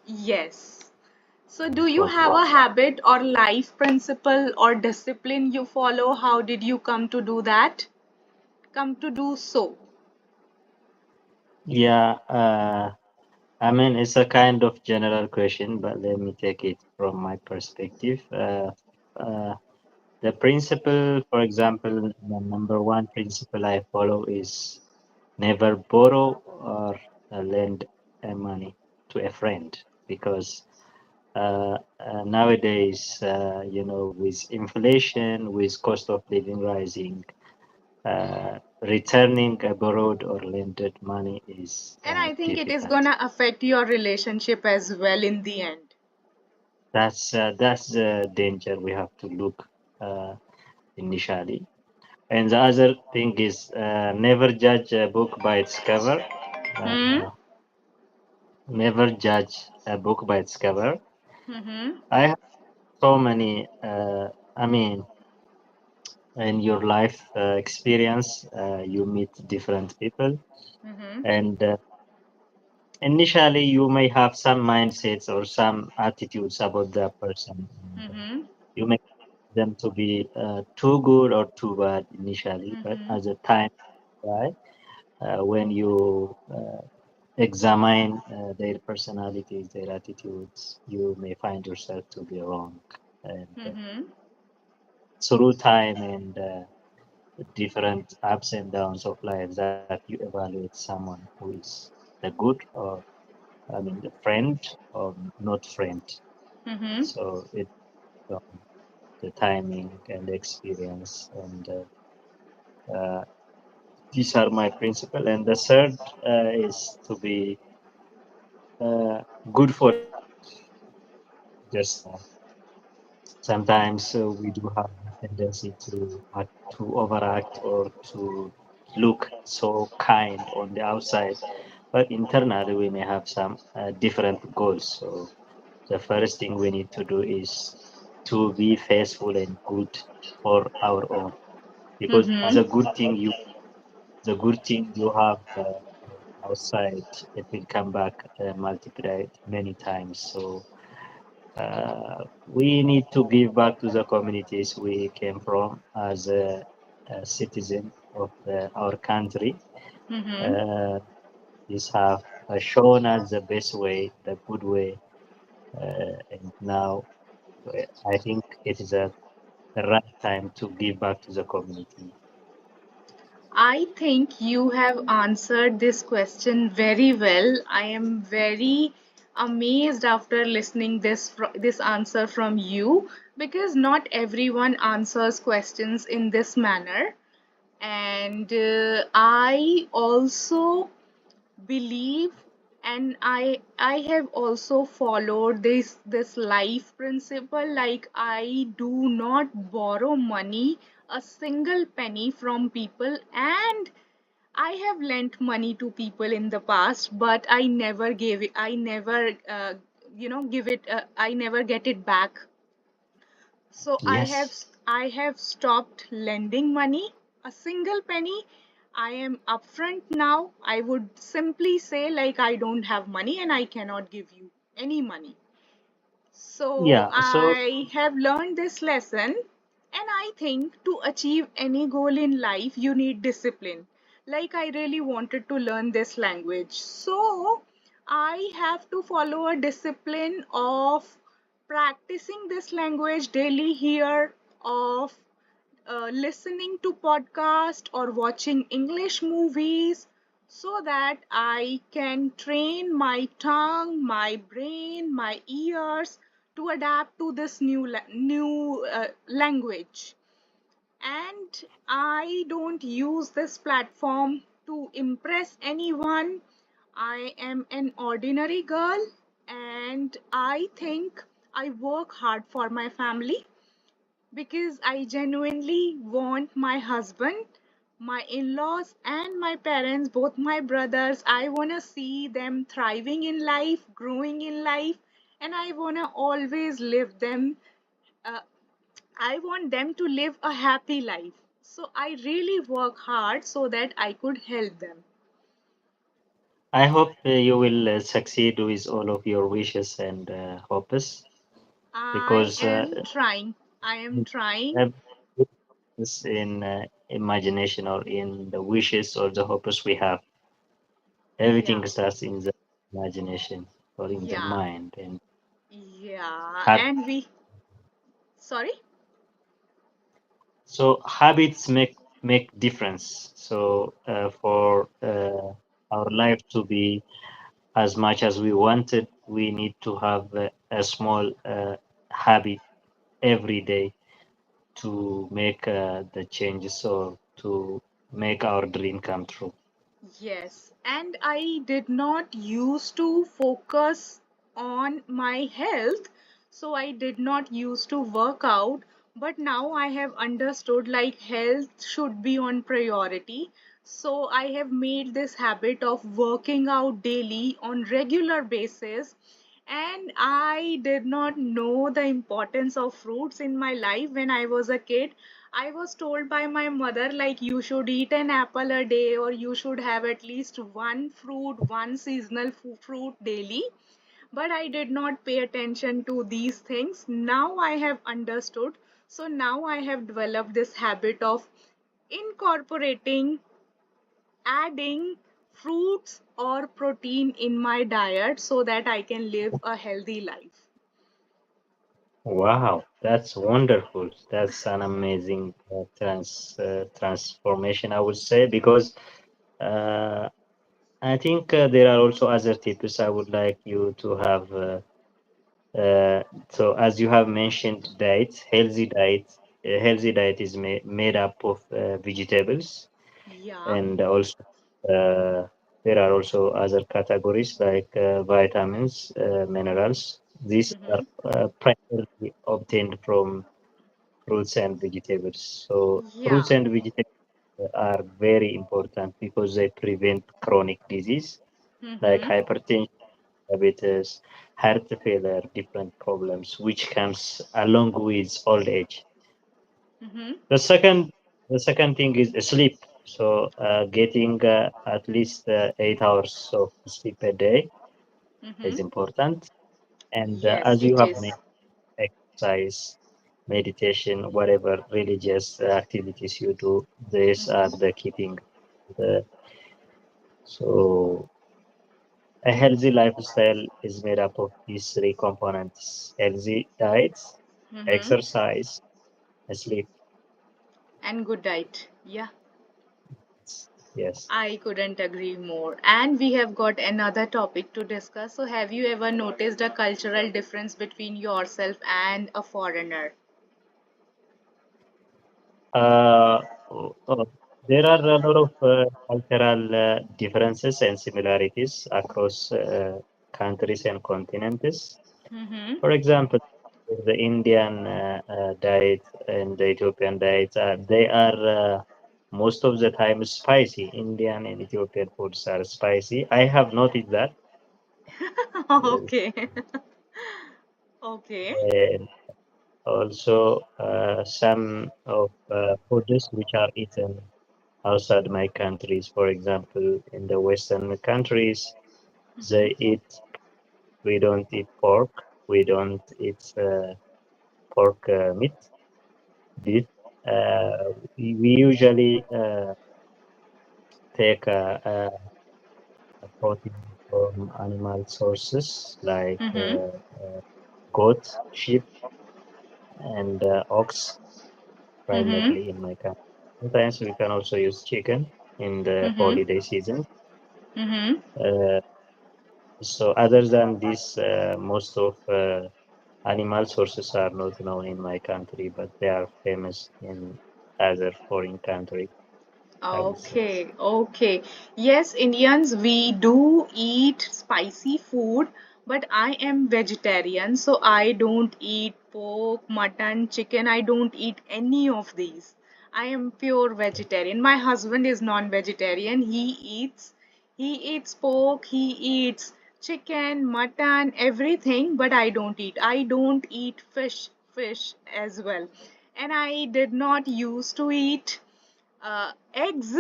Yes. So, No do you have problem. a habit or life principle or discipline you follow? How did you come to do that? Come to do so? Yeah, I mean, it's a kind of general question, but let me take it from my perspective. Uh, the principle, for example, the number one principle I follow is never borrow or lend money to a friend because nowadays, with inflation, with cost of living rising, returning a borrowed or lended money is And I think it is difficult. gonna affect your relationship as well in the end. That's the danger we have to look uh, initially. And the other thing is never judge a book by its cover. Hmm? Uh, Never judge a book by its cover. Mm-hmm. I have so many. I mean, in your life experience, you meet different people, Mm-hmm. and initially you may have some mindsets or some attitudes about that person. And, Mm-hmm. you may them to be too good or too bad initially, but Mm-hmm. as a time right, when you examine their personalities, their attitudes, you may find yourself to be wrong. And Mm-hmm. through time and different ups and downs of life, that you evaluate someone who is the good or I mean the friend or not friend. Mm-hmm. So it's the timing and the experience and these are my principle. And the third is to be uh, good for just sometimes we do have a tendency to to overact or to look so kind on the outside, but internally we may have some different goals. So the first thing we need to do is to be faithful and good for our own, because Mm-hmm. the good thing you have outside, it will come back multiplied many times. So we need to give back to the communities we came from as a citizen of our country. Mm-hmm. Uh, these have shown us the best way, the good way, and now I think it is the right time to give back to the community. I think you have answered this question very well. I am very amazed after listening this answer from you because not everyone answers questions in this manner. And I also believe and I have also followed this life principle, like I do not borrow money, a single penny from people, and I have lent money to people in the past, but I never gave it. I never, give it. I never get it back. So Yes. I have stopped lending money, a single penny. I am upfront now. I would simply say like I don't have money and I cannot give you any money. So Yeah. So I have learned this lesson, and I think to achieve any goal in life, you need discipline. Like, I really wanted to learn this language. So I have to follow a discipline of practicing this language daily here, of listening to podcast or watching English movies so that I can train my tongue, my brain, my ears to adapt to this new language. And I don't use this platform to impress anyone. I am an ordinary girl and I think I work hard for my family because I genuinely want my husband, my in laws, and my parents, both my brothers. I want to see them thriving in life, growing in life, and I want to always live them. Uh, I want them to live a happy life. So I really work hard so that I could help them. I hope you will succeed with all of your wishes and hopes I because am trying. I am trying. everything is in imagination or in the wishes or the hopes we have. Everything Yeah, starts in the imagination or in the yeah, mind and yeah. habit. And we, sorry? So habits make difference. So for our life to be as much as we wanted, we need to have a small habit every day to make the changes or to make our dream come true. Yes, and I did not used to focus on my health, so I did not used to work out, but now I have understood like health should be on priority. So I have made this habit of working out daily on regular basis, and I did not know the importance of fruits in my life when I was a kid. I was told by my mother, like, you should eat an apple a day, or you should have at least one fruit, one seasonal fruit daily. But I did not pay attention to these things. Now I have understood. So now I have developed this habit of incorporating, adding fruits or protein in my diet so that I can live a healthy life. Wow, that's wonderful. That's an amazing transformation, I would say, because uh, I think there are also other tips I would like you to have. So, as you have mentioned, healthy diet is made up of vegetables, Yeah. and also uh, there are also other categories like vitamins, minerals. These are Mm-hmm. primarily obtained from fruits and vegetables. So, fruits Yeah. and vegetables are very important because they prevent chronic disease like Mm-hmm. hypertension, diabetes, heart failure, different problems, which comes along with old age. Mm-hmm. The second thing is sleep. So getting at least 8 hours of sleep a day Mm-hmm. is important. And Yes, as you it have is. mentioned, exercise, meditation, whatever religious activities you do, these are Mm-hmm. the keeping. The, so a healthy lifestyle is made up of these three components: healthy diets, Mm-hmm. exercise, and sleep. And good diet. Yeah, Yes. I couldn't agree more. And we have got another topic to discuss. So, have you ever noticed a cultural difference between yourself and a foreigner? Uh, uh, there are a lot of cultural differences and similarities across countries and continents. Mm-hmm. For example, the Indian diet and the Ethiopian diet, they are most of the time spicy. Indian and Ethiopian foods are spicy. I have noticed that. Uh, Okay. Okay. and also, some of foods which are eaten outside my countries, for example, in the Western countries, Mm-hmm. they eat, we don't eat pork, we don't eat pork meat, beef. We usually take a protein from animal sources like Mm-hmm. goat, sheep, and ox, Mm-hmm. primarily in my country. Sometimes we can also use chicken in the Mm-hmm. holiday season. Mm-hmm. Uh, so other than this, most of animal sources are not known in my country, but they are famous in other foreign country, I would say. Okay, okay. Yes, Indians, we do eat spicy food, but I am vegetarian, so I don't eat pork, mutton, chicken. I don't eat any of these. I am pure vegetarian. My husband is non-vegetarian. He eats pork, he eats chicken, mutton, everything, but I don't eat. I don't eat fish as well. And I did not used to eat eggs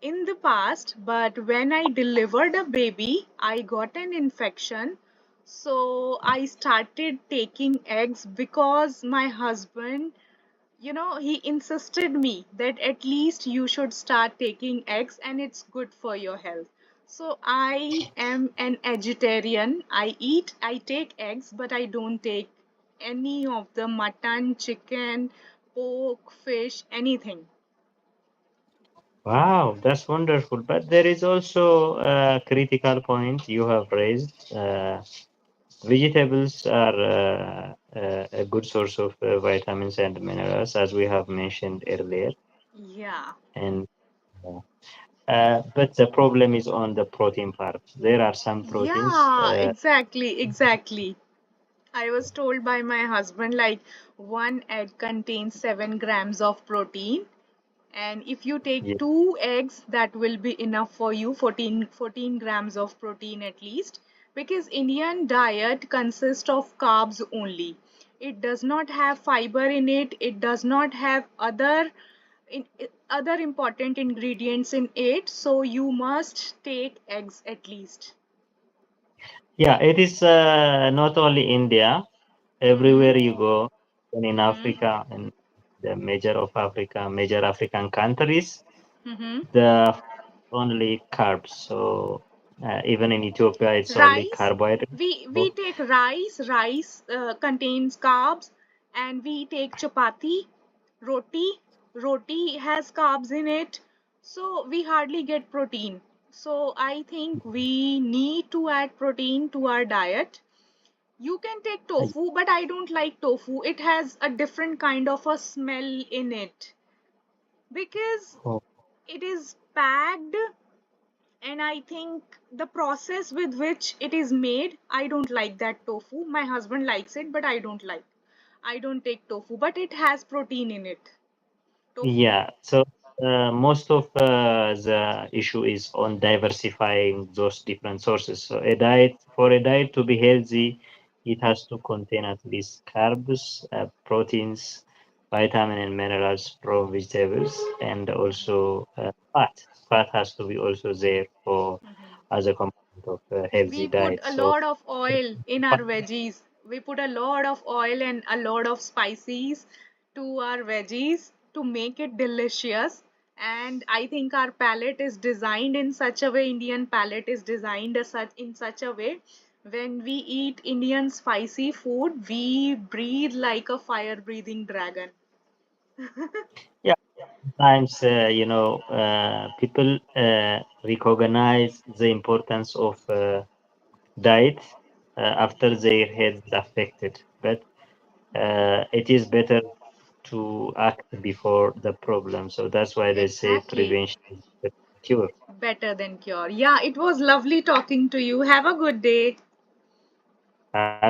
in the past, but when I delivered a baby, I got an infection. So I started taking eggs because my husband, he insisted me that at least you should start taking eggs and it's good for your health. So I am an vegetarian. I take eggs, but I don't take any of the mutton, chicken, pork, fish, anything. Wow, that's wonderful. But there is also a critical point you have raised. Vegetables are a good source of vitamins and minerals, as we have mentioned earlier. Yeah. And but the problem is on the protein part. There are some proteins. Yeah, exactly, exactly. I was told by my husband like one egg contains 7 grams of protein, and if you take Yeah, two eggs, that will be enough for you, 14 grams of protein at least, because Indian diet consists of carbs only. It does not have fiber in it. It does not have other important ingredients in it, so you must take eggs at least. yeah, it is not only India. Mm-hmm. Everywhere you go, and in Mm-hmm. Africa and the major African countries, Mm-hmm. the only carbs. So even in Ethiopia, it's only Rice, carbohydrate. we So, take rice contains carbs, and we take chapati, roti has carbs in it, so we hardly get protein. So I think we need to add protein to our diet. You can take uh, tofu, but I don't like tofu. It has a different kind of a smell in it because oh, it is packed, and I think the process with which it is made, I don't like that tofu. My husband likes it, but I don't take tofu, but it has protein in it. Tofu. yeah. So most of the issue is on diversifying those different sources. So for a diet to be healthy, it has to contain at least carbs, proteins, vitamin and minerals from vegetables, and also fat. Fat has to be also there for as a component of a healthy We put diet. a So lot of oil in our veggies. We put a lot of oil and a lot of spices to our veggies to make it delicious. And I think our palate is designed in such a way, Indian palate is designed in such a way. When we eat Indian spicy food, we breathe like a fire breathing dragon. yeah, sometimes people recognize the importance of died after their health is affected. But it is better to act before the problem. So that's why they say Exactly. prevention is the cure. Better than cure. Yeah, it was lovely talking to you. Have a good day. Have a good day.